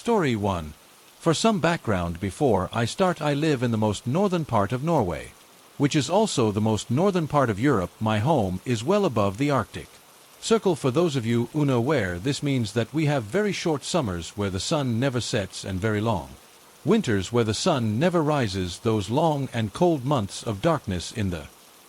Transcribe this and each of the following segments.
Story 1. For some background before I start, I live in the most northern part of Norway, which is also the most northern part of Europe. My home is well above the Arctic Circle. For those of you who know where, this means that we have very short summers where the sun never sets and very long winters where the sun never rises. Those long and cold months of darkness in the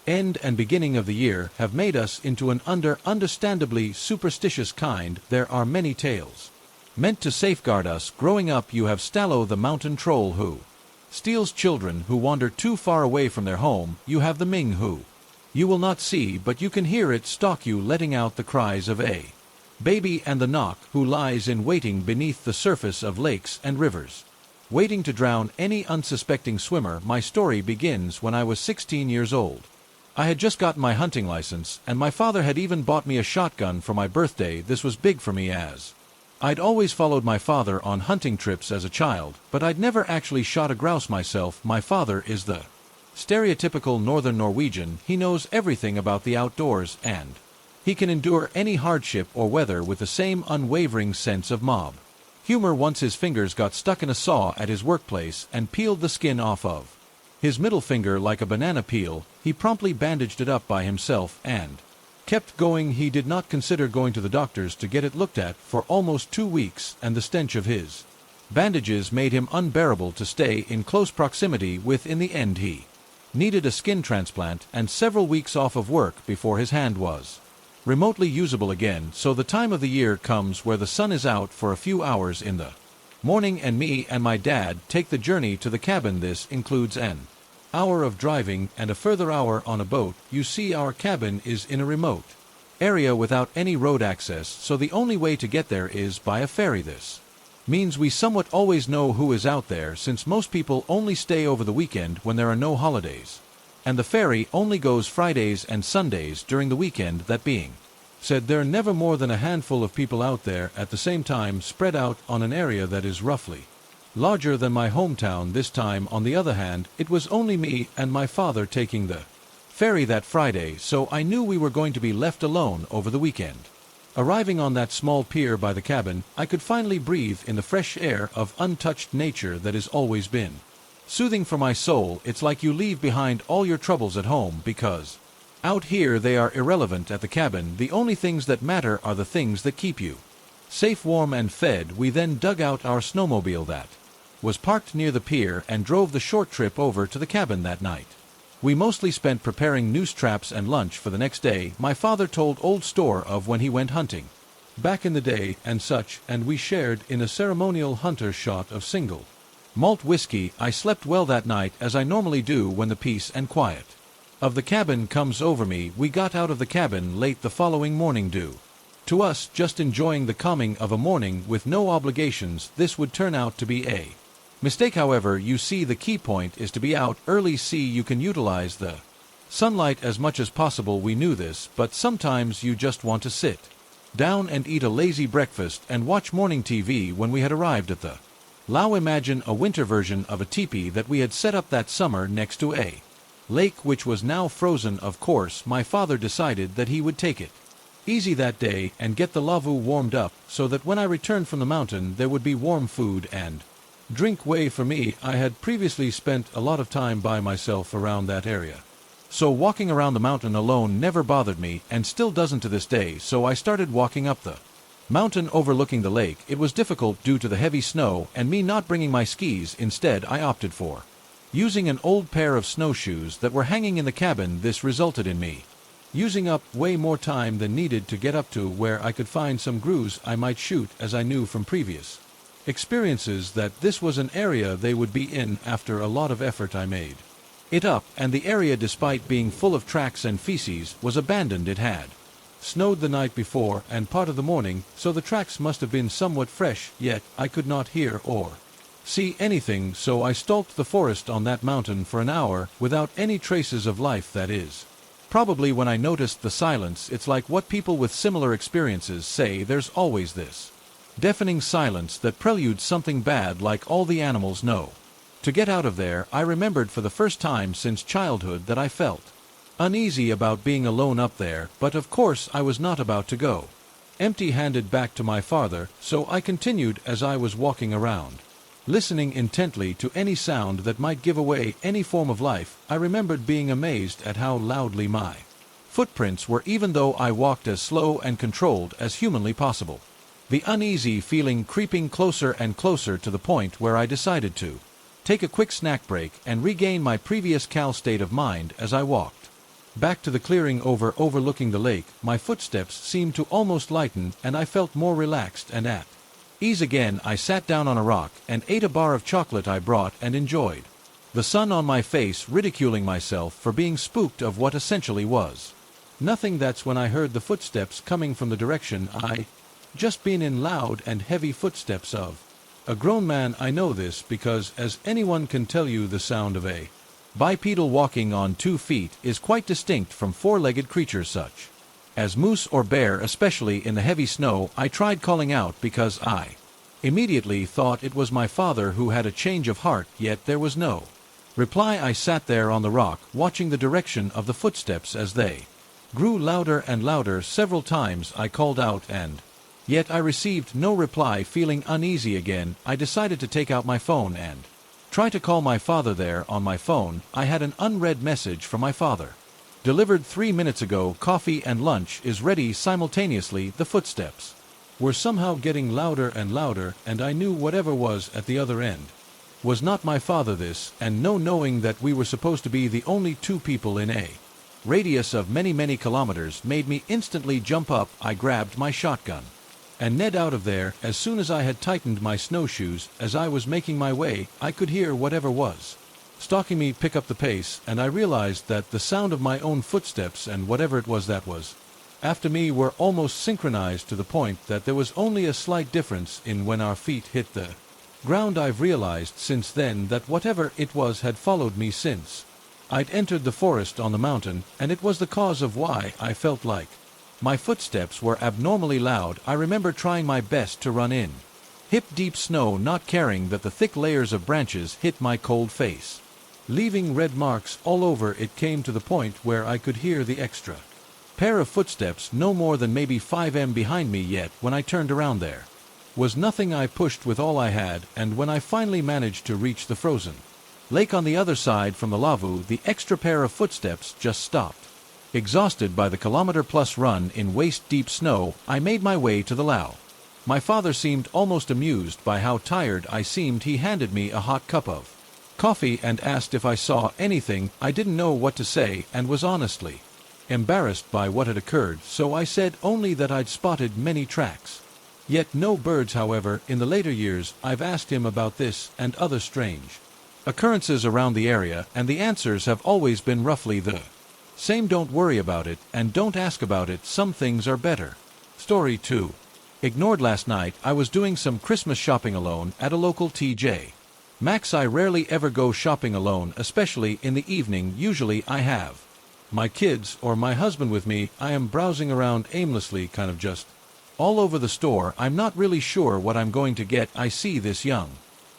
end and beginning of the year have made us into an understandably superstitious kind. There are many tales meant to safeguard us. Growing up, you have Stallo the mountain troll who steals children who wander too far away from their home. You have the Ming who you will not see, but you can hear it stalk you, letting out the cries of a baby, and the Knock who lies in waiting beneath the surface of lakes and rivers, waiting to drown any unsuspecting swimmer. My story begins when I was 16 years old. I had just gotten my hunting license, and my father had even bought me a shotgun for my birthday. This was big for me, as I'd always followed my father on hunting trips as a child, but I'd never actually shot a grouse myself. My father is the stereotypical northern Norwegian. He knows everything about the outdoors, and he can endure any hardship or weather with the same unwavering sense of mob humor. Once his fingers got stuck in a saw at his workplace and peeled the skin off of his middle finger like a banana peel. He promptly bandaged it up by himself and kept going. He did not consider going to the doctors to get it looked at for almost 2 weeks, and the stench of his bandages made him unbearable to stay in close proximity with. In the end, he needed a skin transplant and several weeks off of work before his hand was remotely usable again. So the time of the year comes where the sun is out for a few hours in the morning, and me and my dad take the journey to the cabin. This includes an hour of driving and a further hour on a boat. You see, our cabin is in a remote area without any road access, so the only way to get there is by a ferry. This means we somewhat always know who is out there, since most people only stay over the weekend when there are no holidays, and the ferry only goes Fridays and Sundays during the weekend. That being said, there are never more than a handful of people out there at the same time, spread out on an area that is roughly larger than my hometown. This time, on the other hand, it was only me and my father taking the ferry that Friday, so I knew we were going to be left alone over the weekend. Arriving on that small pier by the cabin, I could finally breathe in the fresh air of untouched nature that has always been soothing for my soul. It's like you leave behind all your troubles at home, because out here they are irrelevant. At the cabin, the only things that matter are the things that keep you safe, warm, and fed. We then dug out our snowmobile that was parked near the pier and drove the short trip over to the cabin. That night, we mostly spent preparing noose traps and lunch for the next day. My father told old store of when he went hunting back in the day and such, and we shared in a ceremonial hunter shot of single malt whiskey. I slept well that night, as I normally do when the peace and quiet of the cabin comes over me. We got out of the cabin late the following morning, due to us just enjoying the calming of a morning with no obligations. This would turn out to be a mistake, however. You see, the key point is to be out early. See, you can utilize the sunlight as much as possible. We knew this, but sometimes you just want to sit down and eat a lazy breakfast and watch morning TV. When we had arrived at the Lao, imagine a winter version of a teepee that we had set up that summer next to a lake which was now frozen. Of course, my father decided that he would take it easy that day and get the lavu warmed up so that when I returned from the mountain there would be warm food and drink. Way for me, I had previously spent a lot of time by myself around that area, so walking around the mountain alone never bothered me, and still doesn't to this day. So I started walking up the mountain overlooking the lake. It was difficult due to the heavy snow and me not bringing my skis. Instead, I opted for using an old pair of snowshoes that were hanging in the cabin. This resulted in me using up way more time than needed to get up to where I could find some grooves I might shoot, as I knew from previous experiences that this was an area they would be in. After a lot of effort, I made it up, and the area, despite being full of tracks and feces, was abandoned. It had snowed the night before and part of the morning, so the tracks must have been somewhat fresh, yet I could not hear or see anything. So I stalked the forest on that mountain for an hour without any traces of life. That is probably when I noticed the silence. It's like what people with similar experiences say, there's always this deafening silence that preludes something bad, like all the animals know. To get out of there, I remembered for the first time since childhood that I felt uneasy about being alone up there, but of course I was not about to go empty-handed back to my father, so I continued as I was walking around. Listening intently to any sound that might give away any form of life, I remembered being amazed at how loudly my footprints were, even though I walked as slow and controlled as humanly possible. The uneasy feeling creeping closer and closer to the point where I decided to take a quick snack break and regain my previous calm state of mind as I walked back to the clearing overlooking the lake. My footsteps seemed to almost lighten and I felt more relaxed and at ease again. I sat down on a rock and ate a bar of chocolate I brought and enjoyed the sun on my face, ridiculing myself for being spooked of what essentially was nothing. That's when I heard the footsteps coming from the direction I just been in, loud and heavy footsteps of a grown man. I know this because, as anyone can tell you, the sound of a bipedal walking on 2 feet is quite distinct from four-legged creatures such as moose or bear, especially in the heavy snow. I tried calling out because I immediately thought it was my father who had a change of heart, yet there was no reply. I sat there on the rock, watching the direction of the footsteps as they grew louder and louder. Several times I called out and yet I received no reply. Feeling uneasy again, I decided to take out my phone and try to call my father. There on my phone, I had an unread message from my father. Delivered 3 minutes ago. Coffee and lunch is ready. Simultaneously, the footsteps were somehow getting louder and louder, and I knew whatever was at the other end was not my father. This, and no knowing that we were supposed to be the only 2 people in a radius of many kilometers, made me instantly jump up. I grabbed my shotgun and Ned out of there. As soon as I had tightened my snowshoes, as I was making my way, I could hear whatever was stalking me pick up the pace, and I realized that the sound of my own footsteps and whatever it was that was after me were almost synchronized, to the point that there was only a slight difference in when our feet hit the ground. I've realized since then that whatever it was had followed me since I'd entered the forest on the mountain, and it was the cause of why I felt like my footsteps were abnormally loud. I remember trying my best to run in hip-deep snow, not caring that the thick layers of branches hit my cold face, leaving red marks all over. It came to the point where I could hear the extra pair of footsteps no more than maybe 5 behind me, yet when I turned around there was nothing. I pushed with all I had, and when I finally managed to reach the frozen lake on the other side from the lava, the extra pair of footsteps just stopped. Exhausted by the kilometer-plus run in waist-deep snow, I made my way to the lough. My father seemed almost amused by how tired I seemed. He handed me a hot cup of coffee and asked if I saw anything. I didn't know what to say and was honestly embarrassed by what had occurred, so I said only that I'd spotted many tracks, yet no birds. However, in the later years, I've asked him about this and other strange occurrences around the area, and the answers have always been roughly the same. Don't worry about it, and don't ask about it. Some things are better. Story 2. Ignored. Last night, I was doing some Christmas shopping alone at a local TJ Maxx. I rarely ever go shopping alone, especially in the evening. Usually I have my kids or my husband with me. I am browsing around aimlessly, kind of just all over the store. I'm not really sure what I'm going to get. I see this young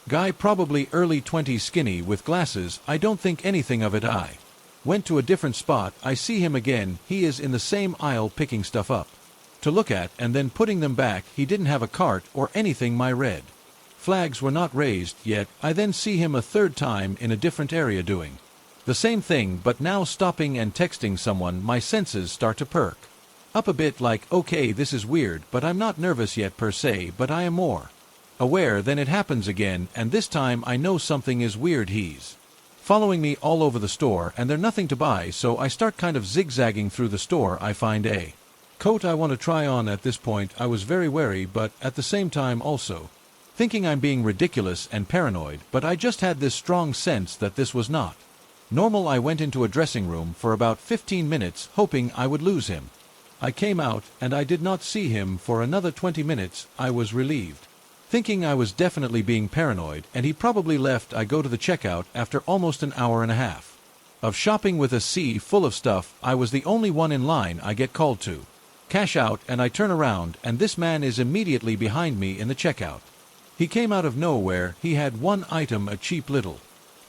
guy, probably early 20s, skinny with glasses. I don't think anything of it. I went to a different spot. I see him again. He is in the same aisle picking stuff up to look at and then putting them back. He didn't have a cart or anything. My red flags were not raised yet. I then see him a third time in a different area doing the same thing, but now stopping and texting someone. My senses start to perk up a bit, like, okay, this is weird, but I'm not nervous yet per se, but I am more aware. Then it happens again, and this time I know something is weird. He's following me all over the store, and there's nothing to buy, so I start kind of zigzagging through the store. I find a coat I want to try on. At this point I was very wary, but at the same time also thinking I'm being ridiculous and paranoid, but I just had this strong sense that this was not normal. I went into a dressing room for about 15 minutes, hoping I would lose him. I came out, and I did not see him for another 20 minutes. I was relieved, thinking I was definitely being paranoid, and he probably left. I go to the checkout after almost an hour and a half of shopping with a sea full of stuff. I was the only one in line. I get called to cash out, and I turn around, and this man is immediately behind me in the checkout. He came out of nowhere. He had one item, a cheap little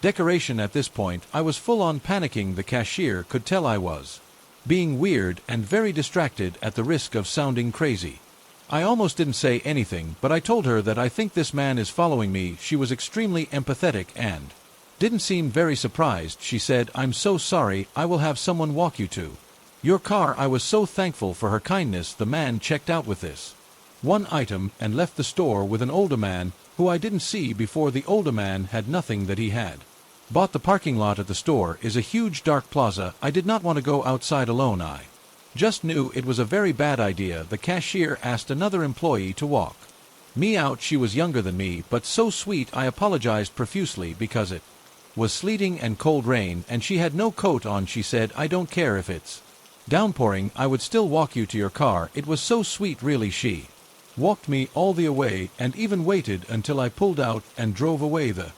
decoration. At this point, I was full on panicking. The cashier could tell I was being weird and very distracted, at the risk of sounding crazy. I almost didn't say anything, but I told her that I think this man is following me. She was extremely empathetic and didn't seem very surprised. She said, "I'm so sorry, I will have someone walk you to your car." I was so thankful for her kindness. The man checked out with this one item and left the store with an older man, who I didn't see before. The older man had nothing that he had bought. The parking lot at the store is a huge dark plaza. I did not want to go outside alone. I just knew it was a very bad idea. The cashier asked another employee to walk me out. She was younger than me, but so sweet. I apologized profusely because it was sleeting and cold rain, and she had no coat on. She said, "I don't care if it's downpouring, I would still walk you to your car." It was so sweet, really. She walked me all the way and even waited until I pulled out and drove away. The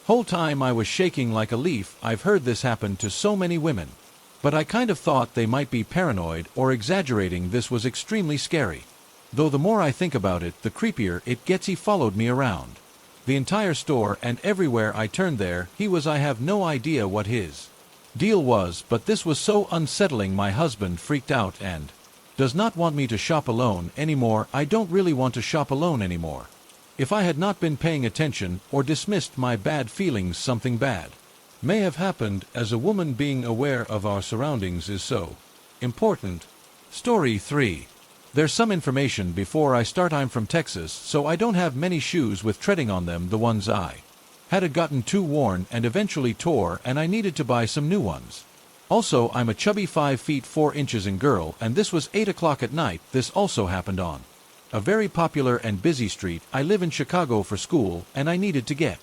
whole time I was shaking like a leaf. I've heard this happen to so many women, but I kind of thought they might be paranoid or exaggerating. This was extremely scary. Though the more I think about it, the creepier it gets. He followed me around the entire store, and everywhere I turned there he was. I have no idea what his deal was, but this was so unsettling. My husband freaked out and does not want me to shop alone anymore. I don't really want to shop alone anymore. If I had not been paying attention or dismissed my bad feelings, something bad may have happened. As a woman, being aware of our surroundings is so important. Story 3. There's some information before I start. I'm from Texas, so I don't have many shoes with treading on them. The ones I had gotten too worn and eventually tore, and I needed to buy some new ones. Also, I'm a chubby 5 feet 4 inches in girl, and this was 8 o'clock at night. This also happened on a very popular and busy street. I live in Chicago for school, and I needed to get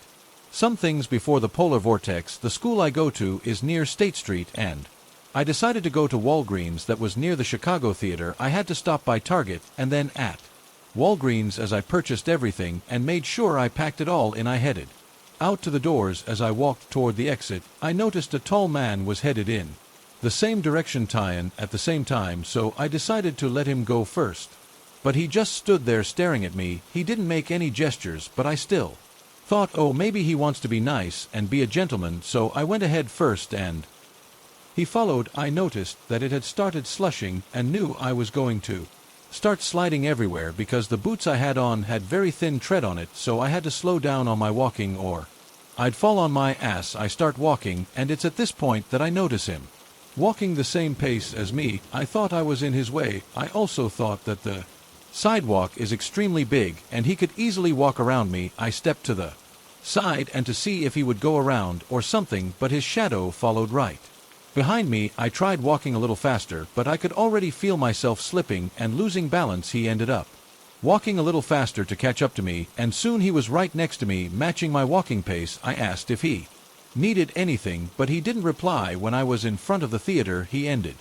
some things before the polar vortex. The school I go to is near State Street, and I decided to go to Walgreens that was near the Chicago Theater. I had to stop by Target and then at Walgreens. As I purchased everything and made sure I packed it all in, I headed out to the doors. As I walked toward the exit, I noticed a tall man was headed in the same direction at the same time, so I decided to let him go first. But he just stood there staring at me. He didn't make any gestures, but I still thought, oh, maybe he wants to be nice and be a gentleman, so I went ahead first and he followed. I noticed that it had started slushing and knew I was going to start sliding everywhere because the boots I had on had very thin tread on it, so I had to slow down on my walking or I'd fall on my ass. I start walking, and it's at this point that I notice him walking the same pace as me. I thought I was in his way. I also thought that the sidewalk is extremely big and he could easily walk around me. I stepped to the side and to see if he would go around or something, but his shadow followed right behind me. I tried walking a little faster, but I could already feel myself slipping and losing balance. He ended up walking a little faster to catch up to me, and soon he was right next to me, matching my walking pace. I asked if he needed anything, but he didn't reply. When I was in front of the theater, he ended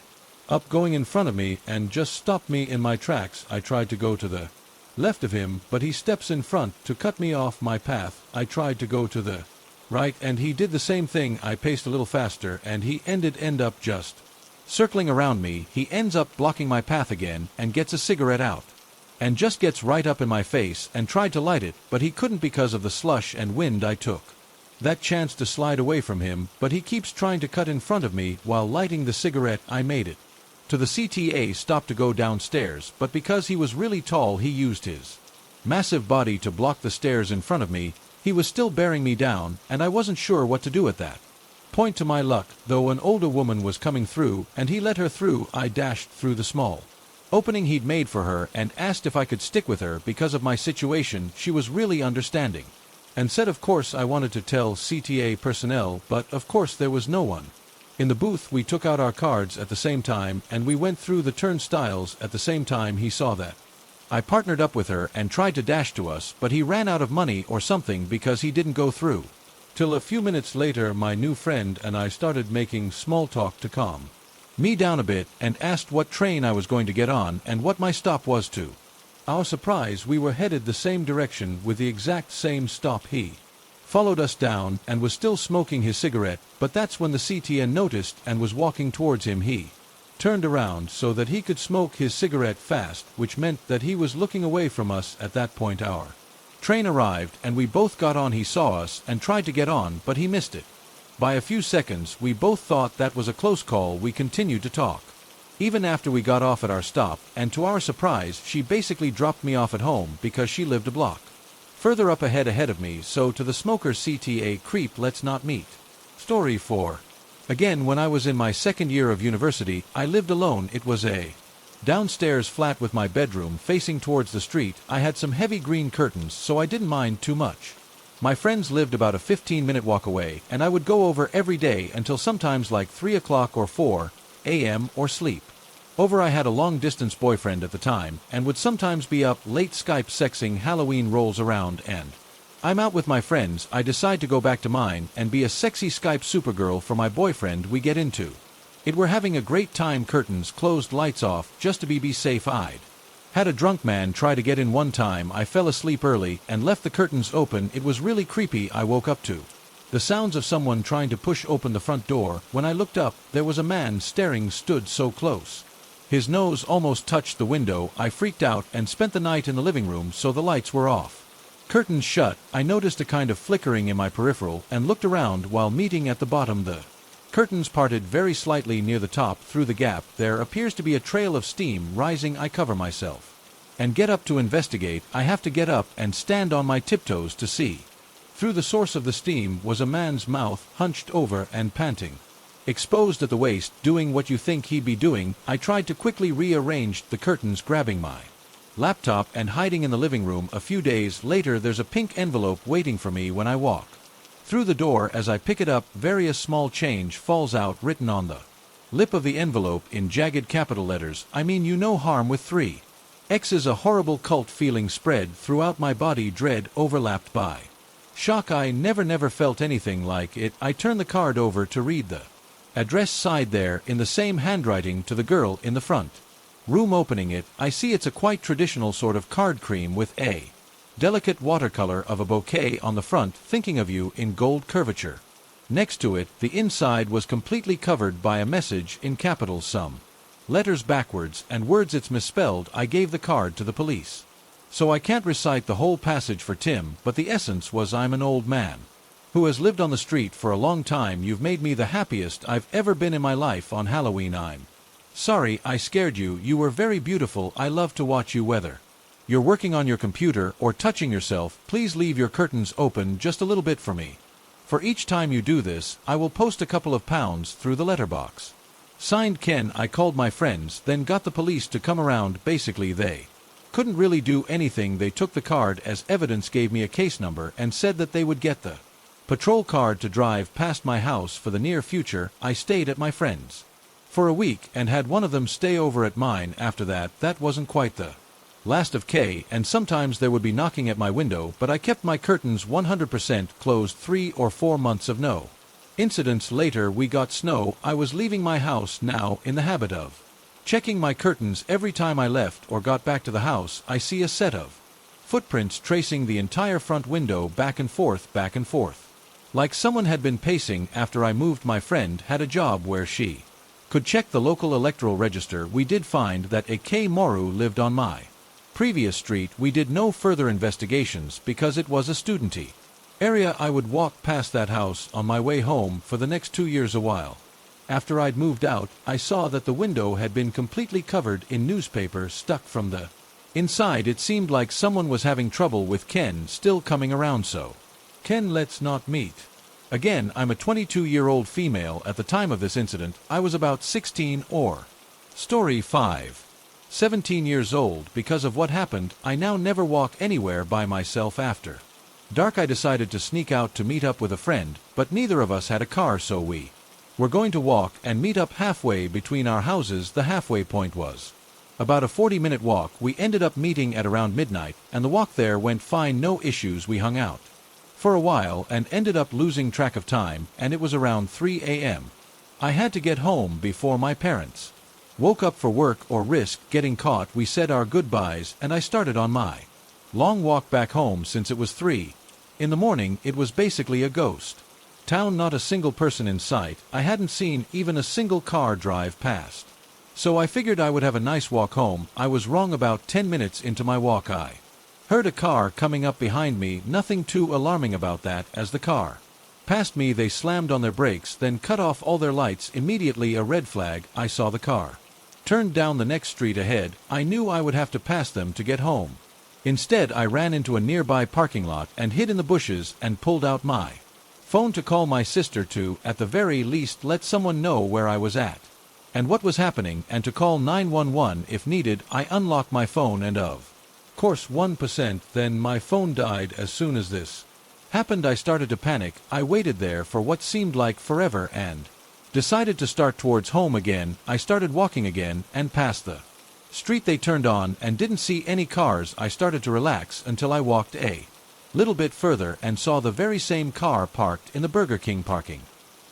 up going in front of me and just stopped me in my tracks. I tried to go to the left of him, but he steps in front to cut me off my path. I tried to go to the right, and he did the same thing. I paced a little faster, and he end up just circling around me. He ends up blocking my path again and gets a cigarette out and just gets right up in my face and tried to light it, but he couldn't because of the slush and wind. I took that chance to slide away from him, but he keeps trying to cut in front of me while lighting the cigarette. I made it to the CTA stop to go downstairs, but because he was really tall, he used his massive body to block the stairs in front of me. He was still bearing me down, and I wasn't sure what to do at that point. To my luck, though, an older woman was coming through, and he let her through. I dashed through the small opening he'd made for her and asked if I could stick with her because of my situation. She was really understanding and said of course I wanted to tell CTA personnel, but of course there was no one in the booth. We took out our cards at the same time, and we went through the turnstiles at the same time. He saw that I partnered up with her and tried to dash to us, but he ran out of money or something because he didn't go through. Till a few minutes later, my new friend and I started making small talk to calm me down a bit and asked what train I was going to get on and what my stop was. To our surprise, we were headed the same direction with the exact same stop. He followed us down and was still smoking his cigarette, but that's when the CTN noticed and was walking towards him. He turned around so that he could smoke his cigarette fast, which meant that he was looking away from us. At that point our train arrived and we both got on. He saw us and tried to get on, but he missed it by a few seconds. We both thought that was a close call. We continued to talk Even after we got off at our stop, and to our surprise, she basically dropped me off at home because she lived a block further up ahead of me, so to the smokers CTA creep, let's not meet. Story 4. Again, when I was in my second year of university, I lived alone. It was a downstairs flat with my bedroom facing towards the street. I had some heavy green curtains, so I didn't mind too much. My friends lived about a 15-minute walk away, and I would go over every day until sometimes like 3 o'clock or 4 a.m. or sleep. Over I had a long-distance boyfriend at the time, and would sometimes be up late Skype sexing. Halloween rolls around and I'm out with my friends. I decide to go back to mine and be a sexy Skype supergirl for my boyfriend. We get into it. We're having a great time. Curtains closed, lights off, just to be safe. I'd had a drunk man try to get in one time. I fell asleep early and left the curtains open. It was really creepy. I woke up to the sounds of someone trying to push open the front door. When I looked up, there was a man staring, stood so close. His nose almost touched the window. I freaked out and spent the night in the living room, so the lights were off. Curtains shut. I noticed a kind of flickering in my peripheral and looked around while meeting at the bottom. The curtains parted very slightly near the top. Through the gap, there appears to be a trail of steam rising. I cover myself and get up to investigate. I have to get up and stand on my tiptoes to see. Through the source of the steam was a man's mouth, hunched over and panting, exposed at the waist, doing what you think he'd be doing. I tried to quickly rearrange the curtains, grabbing my laptop and hiding in the living room. A few days later, there's a pink envelope waiting for me when I walk through the door. As I pick it up, various small change falls out. Written on the lip of the envelope in jagged capital letters, I mean you no harm with 3 X's. A horrible cult feeling spread throughout my body, dread overlapped by shock. I never felt anything like it. I turn the card over to read the address side there in the same handwriting to the girl in the front room. Opening it, I see it's a quite traditional sort of card, cream with a delicate watercolor of a bouquet on the front, thinking of you in gold curvature. Next to it, the inside was completely covered by a message in capitals, some letters backwards and words it's misspelled. I gave the card to the police, so I can't recite the whole passage for Tim, but the essence was, I'm an old man who has lived on the street for a long time. You've made me the happiest I've ever been in my life. On Halloween, I'm sorry I scared you. You were very beautiful. I love to watch you. Whether you're working on your computer or touching yourself, please leave your curtains open just a little bit for me. For each time you do this, I will post a couple of pounds through the letterbox. Signed, Ken. I called my friends, then got the police to come around. Basically, they couldn't really do anything. They took the card as evidence, gave me a case number, and said that they would get the patrol card to drive past my house for the near future. I stayed at my friend's for a week and had one of them stay over at mine after that. That wasn't quite the last of K, and sometimes there would be knocking at my window, but I kept my curtains 100% closed. 3 or 4 months of no incidents later, we got snow. I was leaving my house now, in the habit of checking my curtains every time I left or got back to the house. I see a set of footprints tracing the entire front window, back and forth, like someone had been pacing. After I moved, my friend had a job where she could check the local electoral register. We did find that a K Moru lived on my previous street. We did no further investigations because it was a studenty area. I would walk past that house on my way home for the next 2 years. A while after I'd moved out, I saw that the window had been completely covered in newspaper stuck from the inside. It seemed like someone was having trouble with Ken still coming around, so Ken, let's not meet again. I'm a 22-year-old female. At the time of this incident, I was about 16 or Story 5. 17 years old. Because of what happened, I now never walk anywhere by myself after dark. I decided to sneak out to meet up with a friend, but neither of us had a car, so we were going to walk and meet up halfway between our houses. The halfway point was about a 40-minute walk. We ended up meeting at around midnight, and the walk there went fine, no issues. We hung out for a while and ended up losing track of time, and it was around 3 a.m. I had to get home before my parents woke up for work or risk getting caught. We said our goodbyes, and I started on my long walk back home. Since it was 3 in the morning, it was basically a ghost town. Not a single person in sight. I hadn't seen even a single car drive past, so I figured I would have a nice walk home. I was wrong. About 10 minutes into my walk, I heard a car coming up behind me. Nothing too alarming about that. As the car passed me, they slammed on their brakes, then cut off all their lights. Immediately a red flag. I saw the car turned down the next street ahead. I knew I would have to pass them to get home. Instead, I ran into a nearby parking lot and hid in the bushes and pulled out my phone to call my sister to, at the very least, let someone know where I was at and what was happening, and to call 911 if needed. I unlocked my phone and of course 1%, then my phone died as soon as this happened. I started to panic. I waited there for what seemed like forever and decided to start towards home again. I started walking again and past the street they turned on and didn't see any cars. I started to relax until I walked a little bit further and saw the very same car parked in the Burger King parking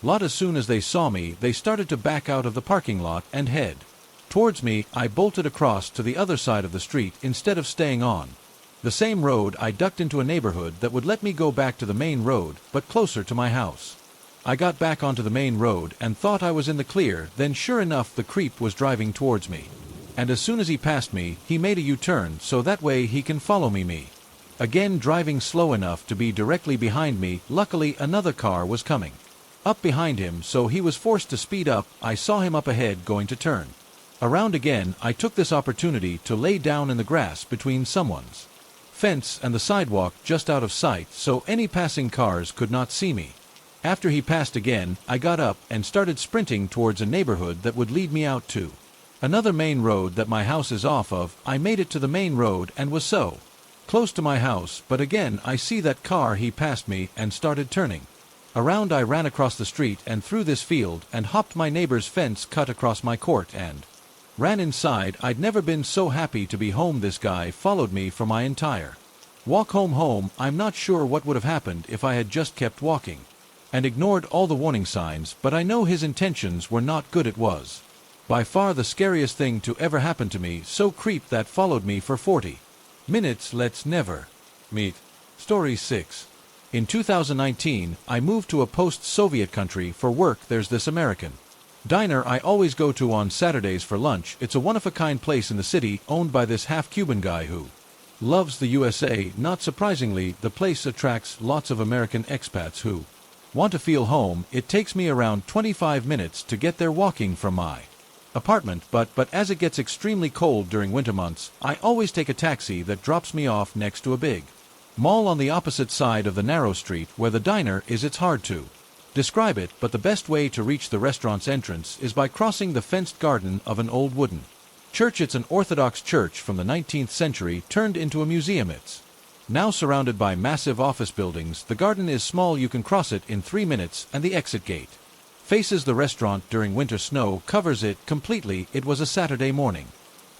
lot. As soon as they saw me, they started to back out of the parking lot and head towards me. I bolted across to the other side of the street instead of staying on the same road. I ducked into a neighborhood that would let me go back to the main road, but closer to my house. I got back onto the main road and thought I was in the clear. Then sure enough, the creep was driving towards me. And as soon as he passed me, he made a U-turn so that way he can follow me. Again, driving slow enough to be directly behind me. Luckily, another car was coming up behind him, so he was forced to speed up. I saw him up ahead going to turn around again. I took this opportunity to lay down in the grass between someone's fence and the sidewalk, just out of sight so any passing cars could not see me. After he passed again, I got up and started sprinting towards a neighborhood that would lead me out to another main road that my house is off of. I made it to the main road and was so close to my house, but again I see that car. He passed me and started turning around. I ran across the street and through this field and hopped my neighbor's fence, cut across my court and ran inside. I'd never been so happy to be home. This guy followed me for my entire walk home. I'm not sure what would have happened if I had just kept walking and ignored all the warning signs, but I know his intentions were not good. It was by far the scariest thing to ever happen to me. So creep that followed me for 40 minutes. Let's never meet. Story 6. In 2019, I moved to a post-Soviet country for work. There's this American diner I always go to on Saturdays for lunch. It's a one-of-a-kind place in the city, owned by this half-Cuban guy who loves the USA. Not surprisingly, the place attracts lots of American expats who want to feel home. It takes me around 25 minutes to get there walking from my apartment, but as it gets extremely cold during winter months, I always take a taxi that drops me off next to a big mall on the opposite side of the narrow street where the diner is. It's hard to describe it, but the best way to reach the restaurant's entrance is by crossing the fenced garden of an old wooden church. It's an Orthodox church from the 19th century turned into a museum. It's now surrounded by massive office buildings. The garden is small. You can cross it in 3 minutes, and the exit gate faces the restaurant. During winter, snow covers it completely. It was a Saturday morning,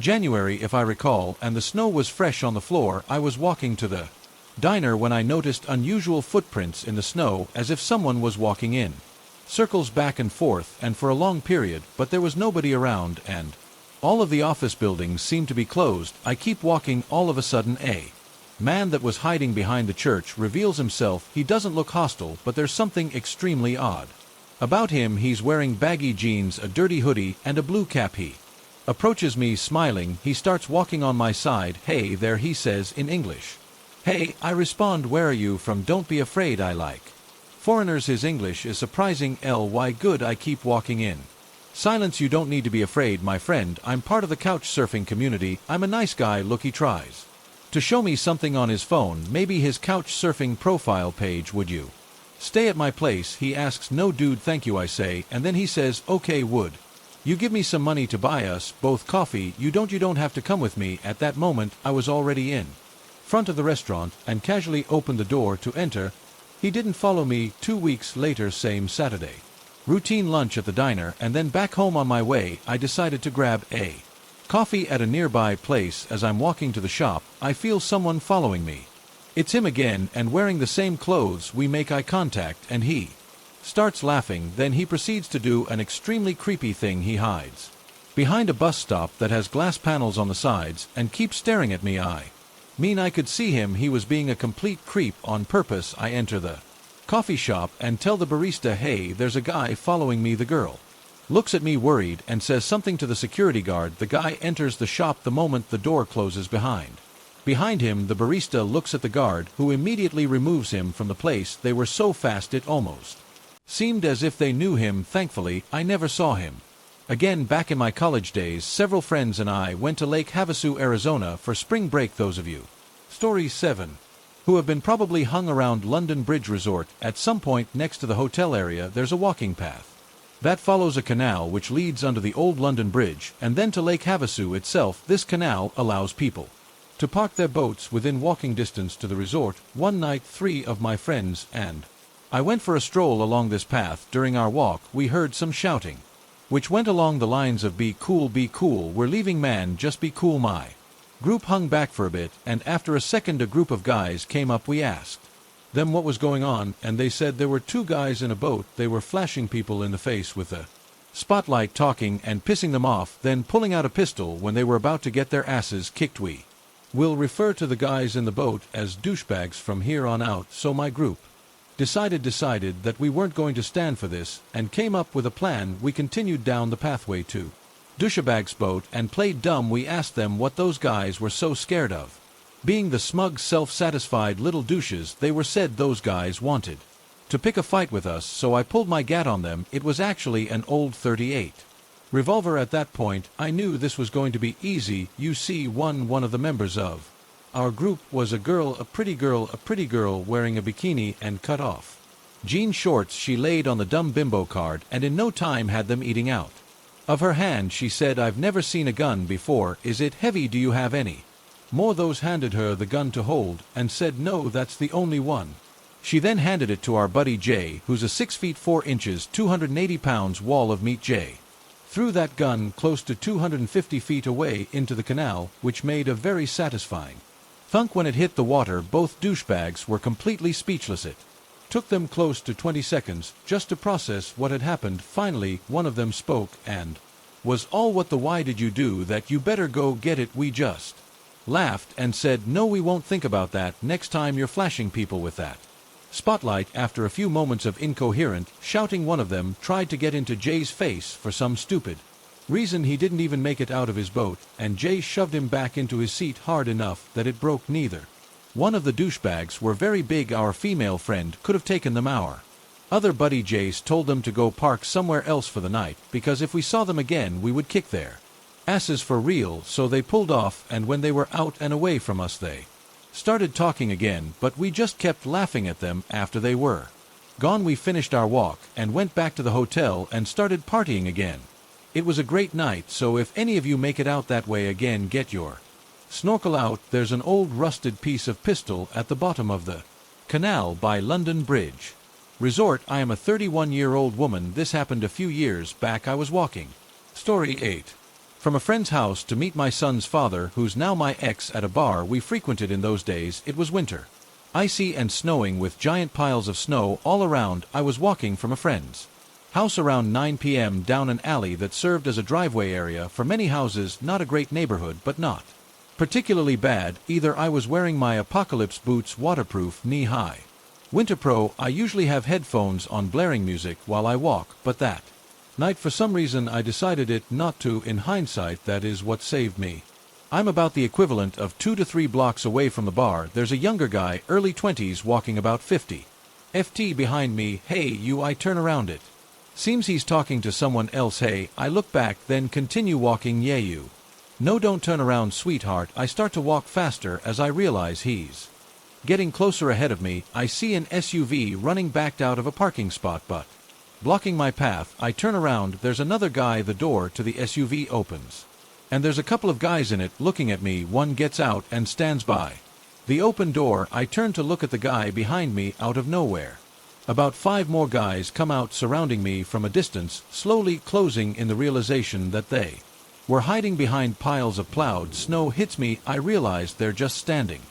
January if I recall, and the snow was fresh on the floor. I was walking to the diner when I noticed unusual footprints in the snow, as if someone was walking in circles back and forth and for a long period, but there was nobody around and all of the office buildings seemed to be closed. I keep walking. All of a sudden, a man that was hiding behind the church reveals himself. He doesn't look hostile, but there's something extremely odd about him. He's wearing baggy jeans, a dirty hoodie, and a blue cap. He approaches me smiling. He starts walking on my side. "Hey there," he says in English. "Hey," I respond. "Where are you from?" "Don't be afraid, I like foreigners." His English is surprising. "Ly good." I keep walking in silence. "You don't need to be afraid, my friend. I'm part of the couch surfing community. I'm a nice guy." Look, he tries to show me something on his phone, maybe his couch surfing profile page. "Would you stay at my place?" he asks. "No dude, thank you," I say, and then he says, "Okay, would you give me some money to buy us both coffee?" You don't have to come with me." At that moment, I was already in front of the restaurant and casually opened the door to enter. He didn't follow me. 2 weeks later, same Saturday routine lunch at the diner, and then back home. On my way, I decided to grab a coffee at a nearby place. As I'm walking to the shop, I feel someone following me. It's him again, and wearing the same clothes. We make eye contact, and he starts laughing. Then he proceeds to do an extremely creepy thing. He hides behind a bus stop that has glass panels on the sides and keeps staring at me. I mean, I could see him. He was being a complete creep on purpose. I enter the coffee shop and tell the barista, "Hey, there's a guy following me." The girl looks at me worried and says something to the security guard. The guy enters the shop the moment the door closes behind him. The barista looks at the guard, who immediately removes him from the place. They were so fast it almost seemed as if they knew him. Thankfully, I never saw him Again, back in my college days, several friends and I went to Lake Havasu, Arizona for spring break. Those of you, Story 7, who have been probably hung around London Bridge Resort, at some point next to the hotel area there's a walking path that follows a canal which leads under the old London Bridge and then to Lake Havasu itself. This canal allows people to park their boats within walking distance to the resort. One night, 3 of my friends and I went for a stroll along this path. During our walk we heard some shouting, which went along the lines of be cool, we're leaving, man, just be cool. My group hung back for a bit, and after a second a group of guys came up. We asked them what was going on, and they said there were 2 guys in a boat. They were flashing people in the face with a spotlight, talking and pissing them off, then pulling out a pistol when they were about to get their asses kicked. We will refer to the guys in the boat as douchebags from here on out. So my group decided that we weren't going to stand for this and came up with a plan. We continued down the pathway to douchebag's boat and played dumb. We asked them what those guys were so scared of. Being the smug, self-satisfied little douches they were, said those guys wanted to pick a fight with us, so I pulled my gat on them. It was actually an old .38 revolver. At that point I knew this was going to be easy. You see, one of the members of our group was a girl, a pretty girl wearing a bikini and cut off jean shorts. She laid on the dumb bimbo card and in no time had them eating out of her hand. She said, "I've never seen a gun before. Is it heavy? Do you have any more?" Those handed her the gun to hold and said, "No, that's the only one." She then handed it to our buddy Jay, who's a 6 feet 4 inches, 280 pounds wall of meat. Jay threw that gun close to 250 feet away into the canal, which made a very satisfying thunk when it hit the water. Both douchebags were completely speechless. It took them close to 20 seconds just to process what had happened. Finally, one of them spoke and was all, "What the why did you do that? You better go get it." We just laughed and said, "No, we won't think about that next time you're flashing people with that spotlight." After a few moments of incoherent shouting, one of them tried to get into Jay's face. For some stupid reason he didn't even make it out of his boat, and Jay shoved him back into his seat hard enough that it broke. Neither one of the douchebags were very big. Our female friend could have taken them. Our other buddy Jace told them to go park somewhere else for the night, because if we saw them again we would kick their asses for real. So they pulled off, and when they were out and away from us they started talking again, but we just kept laughing at them. After they were gone we finished our walk and went back to the hotel and started partying again. It was a great night, so if any of you make it out that way again, get your snorkel out. There's an old rusted piece of pistol at the bottom of the canal by London Bridge Resort. I am a 31-year-old woman. This happened a few years back. I was walking, Story 8, from a friend's house to meet my son's father, who's now my ex, at a bar we frequented in those days. It was winter, icy and snowing with giant piles of snow all around. I was walking from a friend's house around 9 p.m. down an alley that served as a driveway area for many houses. Not a great neighborhood, but not particularly bad either. I was wearing my Apocalypse boots, waterproof, knee-high Winter Pro. I usually have headphones on blaring music while I walk, but that night for some reason I decided it not to. In hindsight, that is what saved me. I'm about the equivalent of 2 to 3 blocks away from the bar. There's a younger guy, early 20s, walking about 50 ft behind me. "Hey, you." I turn around. It seems he's talking to someone else. "Hey." I look back, then continue walking. "Yeah, you." "No, don't turn around, sweetheart." I start to walk faster as I realize he's getting closer. Ahead of me, I see an SUV running backed out of a parking spot, but blocking my path. I turn around. There's another guy. The door to the SUV opens, and there's a couple of guys in it looking at me. One gets out and stands by the open door. I turn to look at the guy behind me. Out of nowhere, about 5 more guys come out, surrounding me from a distance, slowly closing in. The realization that they were hiding behind piles of plowed snow hits me. I realized they're just standing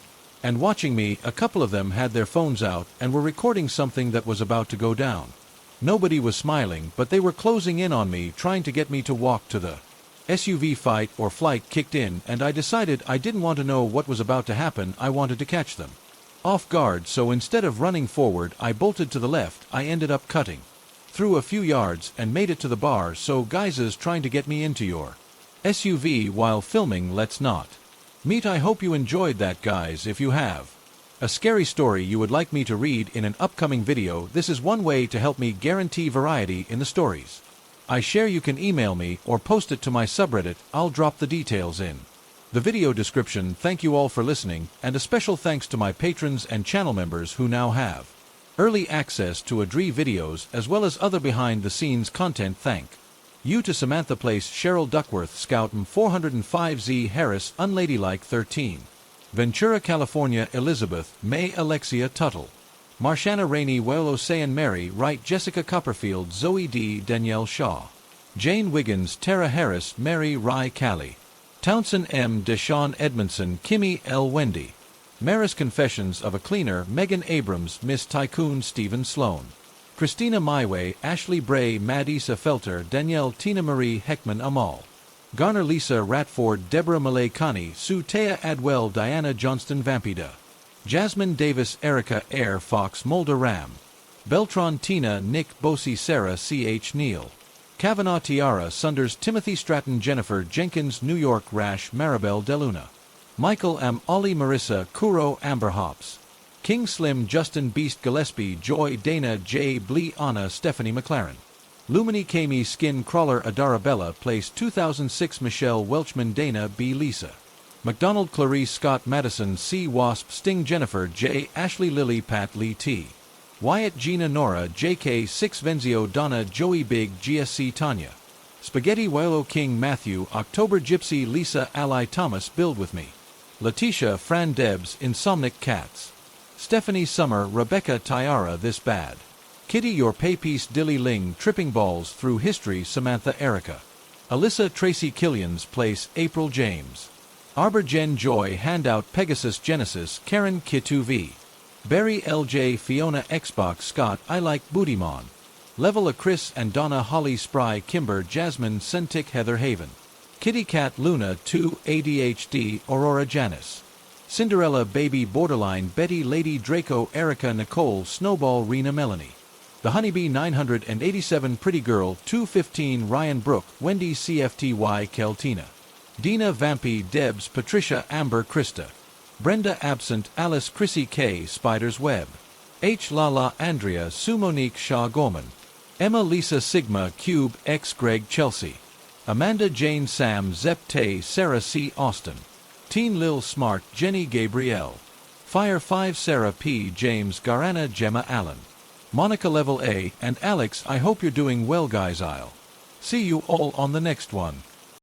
and watching me. A couple of them had their phones out and were recording something that was about to go down. Nobody was smiling, but they were closing in on me, trying to get me to walk to the SUV. Fight or flight kicked in, and I decided I didn't want to know what was about to happen. I wanted to catch them off guard, so instead of running forward, I bolted to the left. I ended up cutting through a few yards and made it to the bar. "So guys is trying to get me into your SUV while filming. Let's not meet." I hope you enjoyed that, guys. If you have a scary story you would like me to read in an upcoming video, this is one way to help me guarantee variety in the stories. I share you can email me or post it to my subreddit, I'll drop the details in the video description. Thank you all for listening, and a special thanks to my patrons and channel members who now have early access to Adri videos as well as other behind-the-scenes content. Thank you to Samantha Place, Cheryl Duckworth, Scout M405Z Harris, Unladylike 13, Ventura, California, Elizabeth, May, Alexia Tuttle, Marshana Rainey, Well Ocean, Mary Wright, Jessica Copperfield, Zoe D, Danielle Shaw, Jane Wiggins, Tara Harris, Mary Rye Callie, Townsend M, Deshawn Edmondson, Kimmy L, Wendy, Maris Confessions of a Cleaner, Megan Abrams, Miss Tycoon, Stephen Sloan, Christina Myway, Ashley Bray, Madisa Felter, Danielle, Tina Marie Heckman, Amal Garner, Lisa Ratford, Deborah Malay Kani, Sue Taya Adwell, Diana Johnston, Vampida, Jasmine Davis, Erica Air Fox, Mulder Ram, Beltron, Tina, Nick Bosie, Sarah C.H. Neal, Kavanaugh, Tiara Sunders, Timothy Stratton, Jennifer Jenkins, New York Rash, Maribel Deluna, Michael M, Ollie, Marissa Kuro, Amber Hops, King Slim, Justin Beast, Gillespie, Joy, Dana J, Blee, Anna, Stephanie McLaren, Lumini, Kami, Skin Crawler, Adara Bella, Place 2006, Michelle Welchman, Dana B, Lisa McDonald, Clarice Scott, Madison C, Wasp, Sting, Jennifer J, Ashley, Lily, Pat Lee T, Wyatt, Gina, Nora, JK, 6, Venzio, Donna, Joey, Big, GSC, Tanya, Spaghetti, Wilo, King, Matthew, October, Gypsy, Lisa, Ally, Thomas, Build With Me, Letitia, Fran, Debs, Insomnic Cats, Stephanie, Summer, Rebecca, Tyara, This Bad, Kitty, Your Pay Piece, Dilly Ling, Tripping Balls Through History, Samantha, Erica, Alyssa, Tracy, Killian's Place, April, James, Arbor, Jen, Joy, Handout, Pegasus, Genesis, Karen, Kitu V, Barry, LJ, Fiona, Xbox, Scott, I Like Bootymon, Level A, Chris and Donna, Holly, Spry, Kimber, Jasmine, Centik, Heather Haven, Kitty Cat, Luna 2, ADHD, Aurora, Janice, Cinderella, Baby, Borderline, Betty, Lady, Draco, Erica, Nicole, Snowball, Rena, Melanie, The Honeybee 987, Pretty Girl 215, Ryan Brook, Wendy, CFTY, Keltina, Dina, Vampy, Debs, Patricia, Amber, Krista, Brenda, Absent, Alice, Chrissy K, Spider's Web, H. Lala, Andrea, Sue, Monique, Shaw, Gorman, Emma, Lisa, Sigma, Cube, X, Greg, Chelsea, Amanda, Jane, Sam, Zep, Tay, Sarah C, Austin, Teen, Lil, Smart, Jenny, Gabrielle, Fire 5, Sarah P, James, Garana, Gemma, Allen, Monica, Level A, and Alex. I hope you're doing well, guys. I'll see you all on the next one.